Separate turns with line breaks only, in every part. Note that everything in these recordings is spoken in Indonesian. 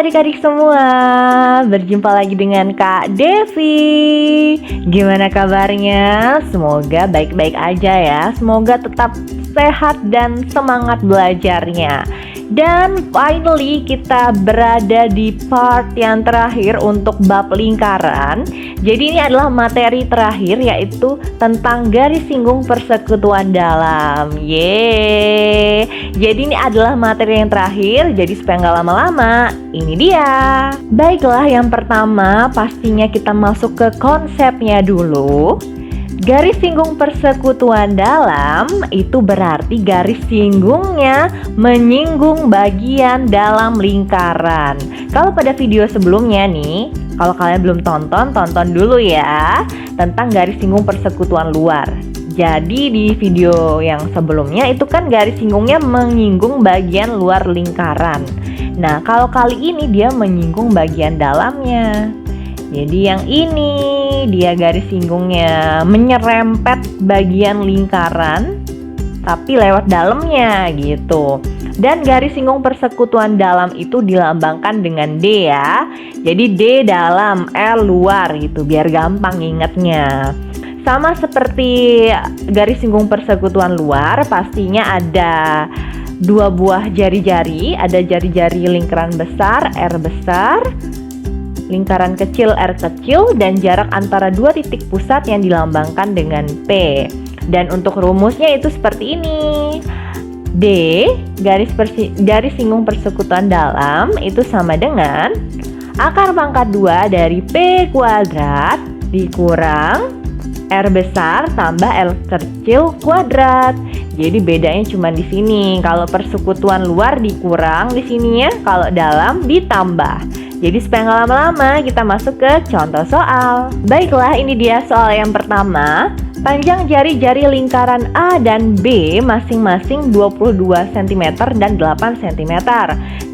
adik-adik semua, berjumpa lagi dengan Kak Devi. Gimana kabarnya? Semoga baik-baik aja ya. Semoga tetap sehat dan semangat belajarnya. Dan finally kita berada di part yang terakhir untuk bab lingkaran. Jadi ini adalah materi terakhir, yaitu tentang garis singgung persekutuan dalam. Yeay. Jadi ini adalah materi yang terakhir. Jadi supaya nggak lama-lama, ini dia. Baiklah, yang pertama pastinya kita masuk ke konsepnya dulu. Garis singgung persekutuan dalam itu berarti garis singgungnya menyinggung bagian dalam lingkaran. Kalau pada video sebelumnya nih, kalau kalian belum tonton dulu ya, tentang garis singgung persekutuan luar. Jadi di video yang sebelumnya itu kan garis singgungnya menyinggung bagian luar lingkaran. Nah, kalau kali ini dia menyinggung bagian dalamnya. Jadi yang ini dia garis singgungnya menyerempet bagian lingkaran tapi lewat dalamnya gitu. Dan garis singgung persekutuan dalam itu dilambangkan dengan D ya. Jadi D dalam, L luar gitu, biar gampang ingetnya. Sama seperti garis singgung persekutuan luar, pastinya ada dua buah jari-jari. Ada jari-jari lingkaran besar, R besar, lingkaran kecil R kecil, dan jarak antara dua titik pusat yang dilambangkan dengan P. Dan untuk rumusnya itu seperti ini. D, garis singgung persekutuan dalam itu sama dengan akar pangkat 2 dari P kuadrat dikurang R besar tambah L kecil kuadrat. Jadi bedanya cuma di sini. Kalau persekutuan luar dikurang di sini ya, kalau dalam ditambah. Jadi supaya nggak lama-lama, kita masuk ke contoh soal. Baiklah, ini dia soal yang pertama. Panjang jari-jari lingkaran A dan B masing-masing 22 cm dan 8 cm.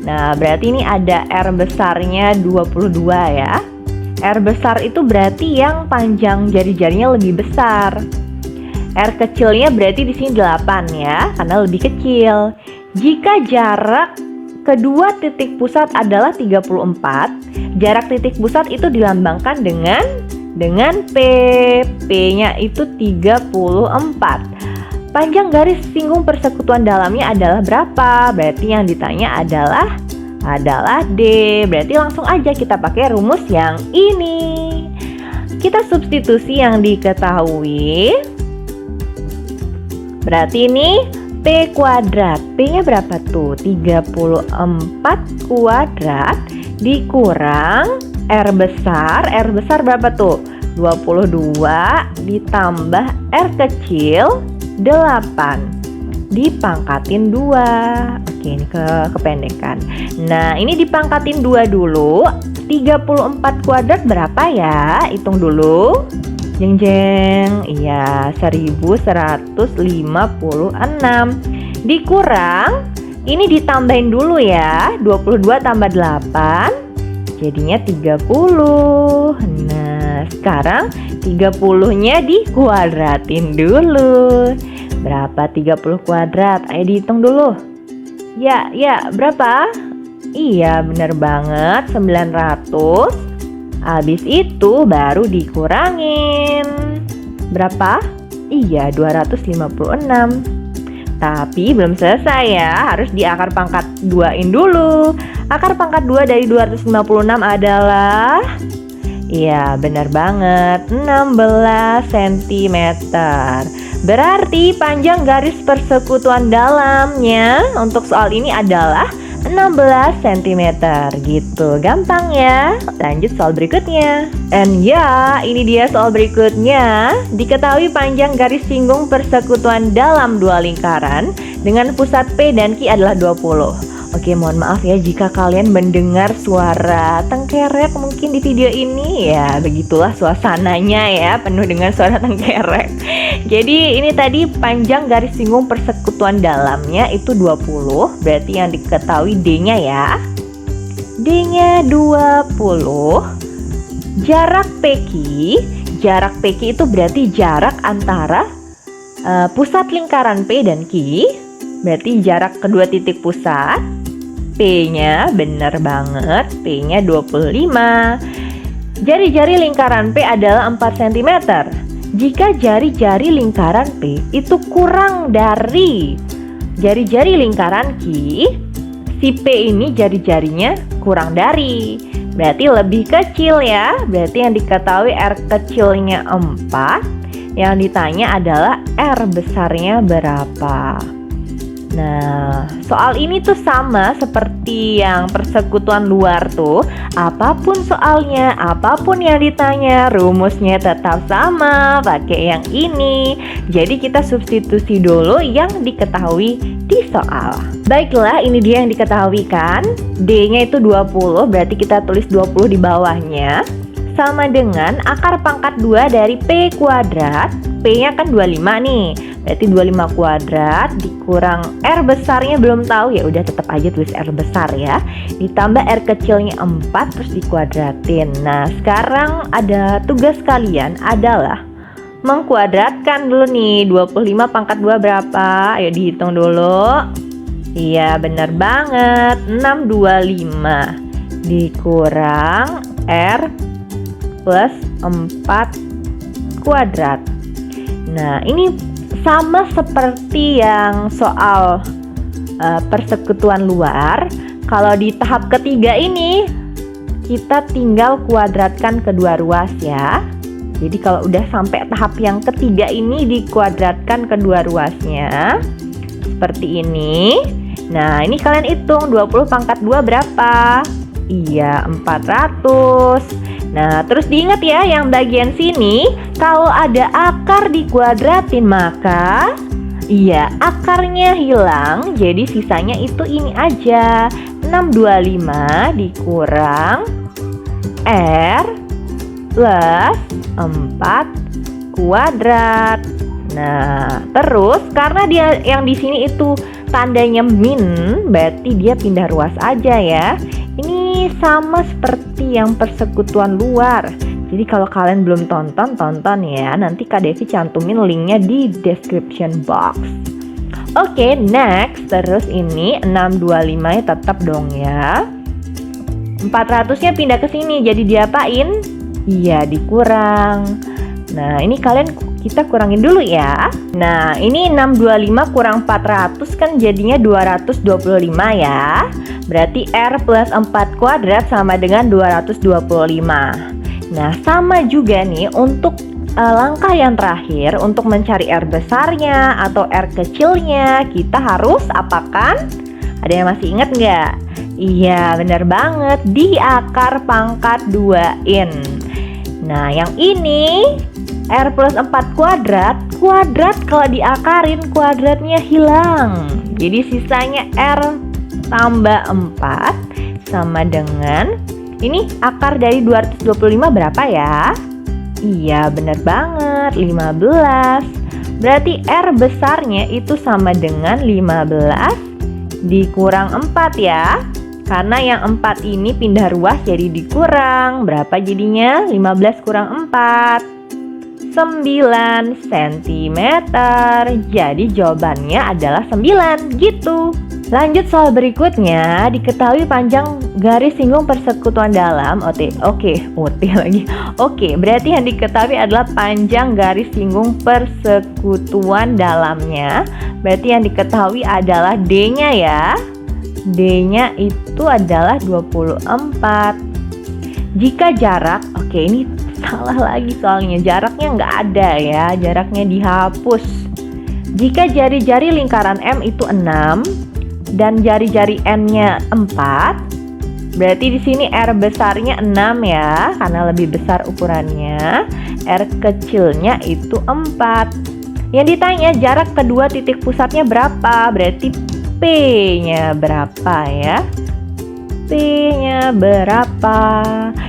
Nah, berarti ini ada R besarnya 22 ya. R besar itu berarti yang panjang jari-jarinya lebih besar. R kecilnya berarti di sini 8 ya, karena lebih kecil. Jika jarak kedua titik pusat adalah 34, jarak titik pusat itu dilambangkan dengan P. P-nya itu 34. Panjang garis singgung persekutuan dalamnya adalah berapa? Berarti yang ditanya adalah D. Berarti langsung aja kita pakai rumus yang ini. Kita substitusi yang diketahui. Berarti ini P kuadrat. P-nya berapa tuh? 34 kuadrat dikurang R besar. R besar berapa tuh? 22 ditambah R kecil 8 dipangkatin 2. Oke, ini kependekan. Nah, ini dipangkatin 2 dulu. 34 kuadrat berapa ya? Hitung dulu. Jeng jeng, iya 1156 dikurang, ini ditambahin dulu ya, 22 tambah 8 jadinya 30. Nah, sekarang 30-nya dikuadratin dulu. Berapa 30 kuadrat? Ayo dihitung dulu. Ya, berapa? Iya, bener banget, 900. Habis itu baru dikurangin. Berapa? Iya, 256. Tapi belum selesai ya, harus di akar pangkat 2-in dulu. Akar pangkat 2 dari 256 adalah, iya benar banget, 16 cm. Berarti panjang garis persekutuan dalamnya untuk soal ini adalah 16 cm gitu. Gampang ya. Lanjut soal berikutnya. And ya, ini dia soal berikutnya. Diketahui panjang garis singgung persekutuan dalam dua lingkaran dengan pusat P dan Q adalah 20. Oke, mohon maaf ya jika kalian mendengar suara tengkerek mungkin di video ini. Ya, begitulah suasananya ya, penuh dengan suara tengkerek. Jadi ini tadi panjang garis singgung persekutuan dalamnya itu 20. Berarti yang diketahui D-nya ya. D-nya 20. Jarak PQ. Jarak PQ itu berarti jarak antara pusat lingkaran P dan Q. Berarti jarak kedua titik pusat. P-nya, bener banget, P-nya 25. Jari-jari lingkaran P adalah 4 cm. Jika jari-jari lingkaran P itu kurang dari jari-jari lingkaran Q, si P ini jari-jarinya kurang dari, berarti lebih kecil ya. Berarti yang diketahui R kecilnya 4, yang ditanya adalah R besarnya berapa. Nah, soal ini tuh sama seperti yang persekutuan luar tuh. Apapun soalnya, apapun yang ditanya, rumusnya tetap sama, pakai yang ini. Jadi kita substitusi dulu yang diketahui di soal. Baiklah, ini dia yang diketahui kan. D-nya itu 20, berarti kita tulis 20 di bawahnya. Sama dengan akar pangkat 2 dari P kuadrat. P-nya kan 25 nih. Berarti 25 kuadrat dikurang R besarnya belum tahu, ya udah tetap aja tulis R besar ya. Ditambah R kecilnya 4 terus dikuadratin. Nah, sekarang ada tugas kalian adalah mengkuadratkan dulu nih. 25 pangkat 2 berapa? Ayo dihitung dulu. Iya, benar banget. 625 dikurang R plus 4 kuadrat. Nah, ini sama seperti yang soal persekutuan luar. Kalau di tahap ketiga ini kita tinggal kuadratkan kedua ruas ya. Jadi kalau udah sampai tahap yang ketiga ini dikuadratkan kedua ruasnya seperti ini. Nah, ini kalian hitung 20 pangkat 2 berapa? Iya, 400. Nah, terus diingat ya yang bagian sini, kalau ada akar dikuadratin maka iya, akarnya hilang, jadi sisanya itu ini aja. 625 dikurang R plus 4 kuadrat. Nah, terus karena dia yang di sini itu tandanya min, berarti dia pindah ruas aja ya. Ini sama seperti yang persekutuan luar. Jadi kalau kalian belum tonton ya. Nanti Kak Devi cantumin linknya di description box. Oke, next. Terus ini 625 tetap dong ya. 400-nya pindah ke sini. Jadi diapain? Iya, dikurang. Nah, ini kita kurangin dulu ya. Nah, ini 625 kurang 400 kan jadinya 225 ya. Berarti R plus 4 kuadrat sama dengan 225. Nah, sama juga nih untuk langkah yang terakhir untuk mencari R besarnya atau R kecilnya, kita harus apakan? Ada yang masih ingat nggak? Iya, benar banget, di akar pangkat 2-in. Nah, yang ini R plus 4 kuadrat kalau diakarin kuadratnya hilang. Jadi sisanya R tambah 4 sama dengan, ini akar dari 225 berapa ya? Iya, benar banget, 15. Berarti R besarnya itu sama dengan 15 dikurang 4 ya. Karena yang 4 ini pindah ruas jadi dikurang. Berapa jadinya? 15 kurang 4. 9 cm. Jadi jawabannya adalah 9 gitu. Lanjut soal berikutnya, diketahui panjang garis singgung persekutuan dalam OT lagi. Oke, berarti yang diketahui adalah panjang garis singgung persekutuan dalamnya. Berarti yang diketahui adalah D-nya ya. D-nya itu adalah 24. Jika jarak, ini salah lagi soalnya, jaraknya nggak ada ya, jaraknya dihapus. Jika jari-jari lingkaran M itu 6 dan jari-jari N-nya 4, berarti di sini R besarnya 6 ya, karena lebih besar ukurannya. R kecilnya itu 4. Yang ditanya jarak kedua titik pusatnya berapa, berarti P-nya berapa ya? P-nya berapa?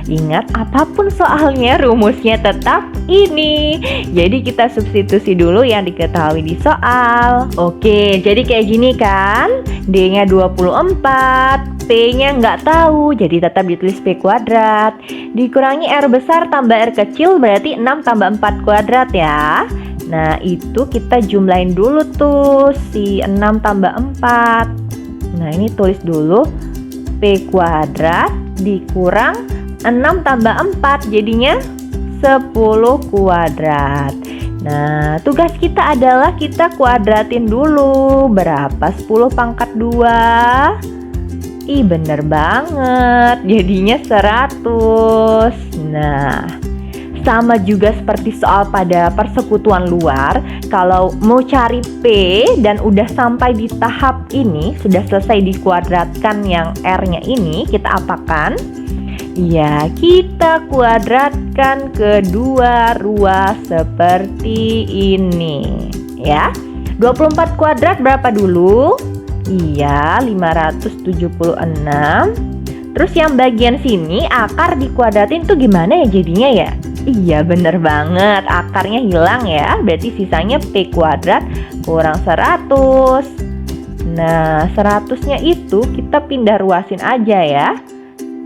Ingat, apapun soalnya rumusnya tetap ini. Jadi kita substitusi dulu yang diketahui di soal. Oke, jadi kayak gini kan. D-nya 24, P-nya nggak tahu, jadi tetap ditulis P kuadrat. Dikurangi R besar tambah R kecil berarti 6 tambah 4 kuadrat ya. Nah, itu kita jumlahin dulu tuh si 6 tambah 4. Nah, ini tulis dulu P kuadrat dikurang 6 tambah 4 jadinya 10 kuadrat. Nah, tugas kita adalah kita kuadratin dulu. Berapa 10 pangkat 2? Ih, bener banget. Jadinya 100. Nah, sama juga seperti soal pada persekutuan luar. Kalau mau cari P dan udah sampai di tahap ini, sudah selesai dikuadratkan yang R-nya ini, kita apakan? Ya, kita kuadratkan kedua ruas seperti ini. Ya, 24 kuadrat berapa dulu? Iya, 576. Terus yang bagian sini akar dikuadratin tuh gimana ya jadinya ya? Iya, bener banget, akarnya hilang ya. Berarti sisanya P kuadrat kurang 100. Nah, 100-nya itu kita pindah ruasin aja ya.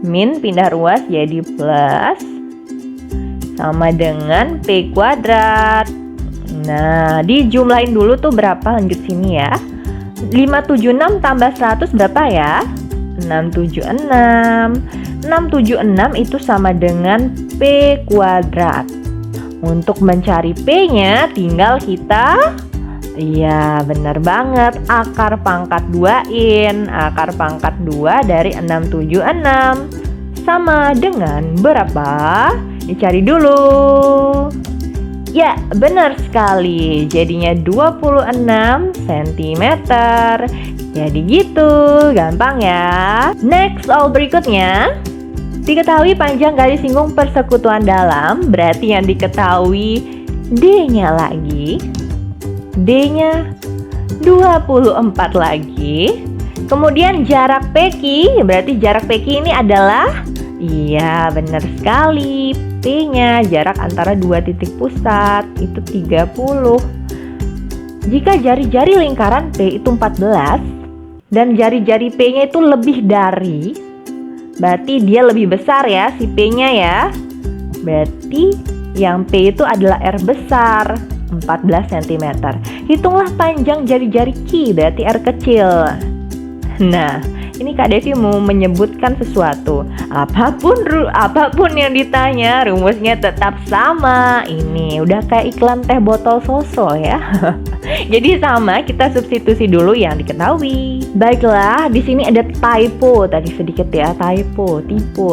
Min pindah ruas jadi plus, sama dengan P kuadrat. Nah, dijumlahin dulu tuh berapa, lanjut sini ya. 576 tambah 100 berapa ya? 676. 676 itu sama dengan P kuadrat. Untuk mencari P-nya tinggal kita, iya benar banget, akar pangkat 2-in. Akar pangkat 2 dari 676 sama dengan berapa? Dicari dulu. Ya, benar sekali. Jadinya 26 cm. Jadi gitu, gampang ya. Next soal berikutnya. Diketahui panjang garis singgung persekutuan dalam, berarti yang diketahui D-nya lagi. D-nya 24 lagi. Kemudian jarak PQ, berarti jarak PQ ini adalah, iya benar sekali, P-nya jarak antara dua titik pusat itu 30. Jika jari-jari lingkaran P itu 14 dan jari-jari P-nya itu lebih dari, berarti dia lebih besar ya si P-nya ya. Berarti yang P itu adalah R besar, 14 cm. Hitunglah panjang jari-jari Q, berarti R kecil. Nah, ini Kak Devi mau menyebutkan sesuatu. Apapun yang ditanya, rumusnya tetap sama. Ini udah kayak iklan teh botol Soso ya. Jadi sama, kita substitusi dulu yang diketahui. Baiklah, di sini ada typo tadi sedikit ya, typo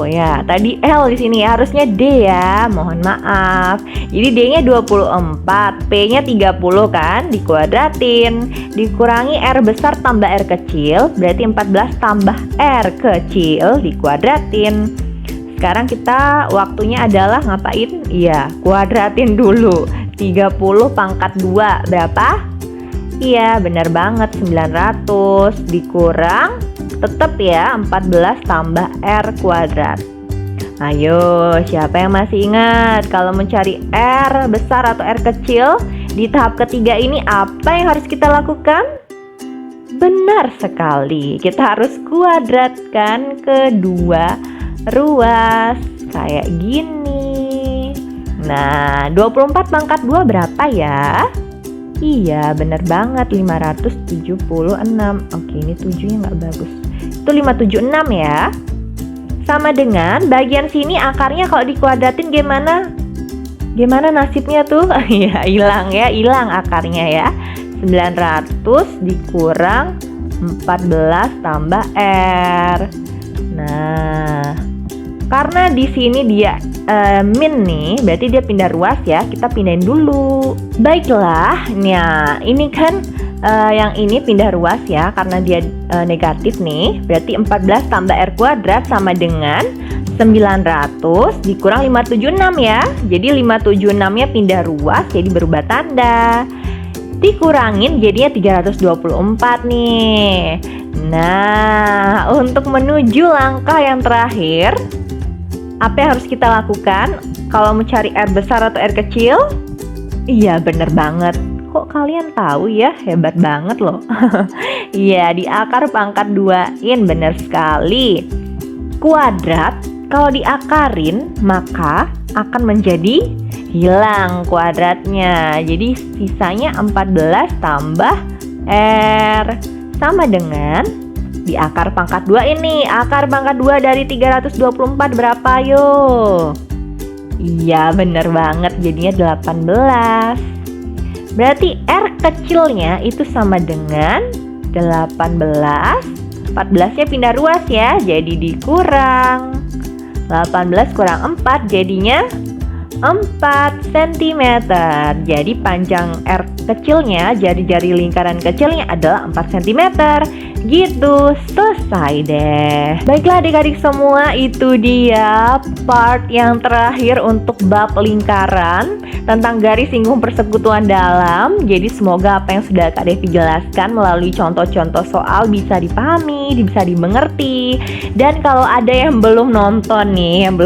ya. Tadi L di sini ya, harusnya D ya. Mohon maaf. Jadi D-nya 24, P-nya 30 kan, dikuadratin. Dikurangi R besar tambah R kecil, berarti 14 tambah R kecil dikuadratin. Sekarang kita waktunya adalah ngapain? Iya, kuadratin dulu. 30 pangkat 2 berapa? Iya, benar banget, 900 dikurang tetap ya 14 tambah R kuadrat. Ayo, siapa yang masih ingat kalau mencari R besar atau R kecil di tahap ketiga ini apa yang harus kita lakukan? Benar sekali, kita harus kuadratkan kedua ruas kayak gini. Nah, 24 pangkat 2 berapa ya? Iya, benar banget, 576. Oke, ini 7-nya nggak bagus. Itu 576 ya. Sama dengan bagian sini akarnya kalau dikuadratin gimana? Gimana nasibnya tuh? Ya, hilang akarnya ya. 900 dikurang 14 tambah R. Nah, karena di sini dia min nih, berarti dia pindah ruas ya. Kita pindahin dulu. Baiklah, nah ini kan yang ini pindah ruas ya, karena dia negatif nih. Berarti 14 tambah R kuadrat sama dengan 900 dikurang 576 ya. Jadi 576-nya pindah ruas, jadi berubah tanda. Dikurangin jadinya 324 nih. Nah, untuk menuju langkah yang terakhir, apa yang harus kita lakukan kalau mencari R besar atau R kecil? Iya, bener banget. Kok kalian tahu ya? Hebat banget loh. Iya, di akar pangkat 2-in, bener sekali. Kuadrat, kalau diakarin, maka akan menjadi hilang kuadratnya. Jadi sisanya 14 tambah R sama dengan Di akar pangkat 2 ini, akar pangkat 2 dari 324 berapa yuk? Iya bener banget, jadinya 18. Berarti R kecilnya itu sama dengan 18. 14-nya pindah ruas ya, jadi dikurang. 18 kurang 4 jadinya 4 cm. Jadi panjang R kecilnya, jari-jari lingkaran kecilnya adalah 4 cm. Gitu, selesai deh. Baiklah adik-adik semua, itu dia part yang terakhir untuk bab lingkaran tentang garis singgung persekutuan dalam. Jadi semoga apa yang sudah Kak Devi jelaskan melalui contoh-contoh soal bisa dipahami, bisa dimengerti. Dan kalau ada yang belum nonton nih, yang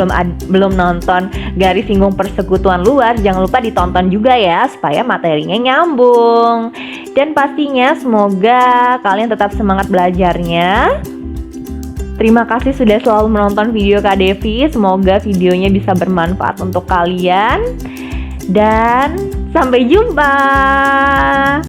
belum nonton garis singgung persekutuan luar, jangan lupa ditonton juga ya supaya materinya nyambung. Dan pastinya semoga kalian tetap semangat belajarnya. Terima kasih sudah selalu menonton video Kak Devi. Semoga videonya bisa bermanfaat untuk kalian. Dan sampai jumpa.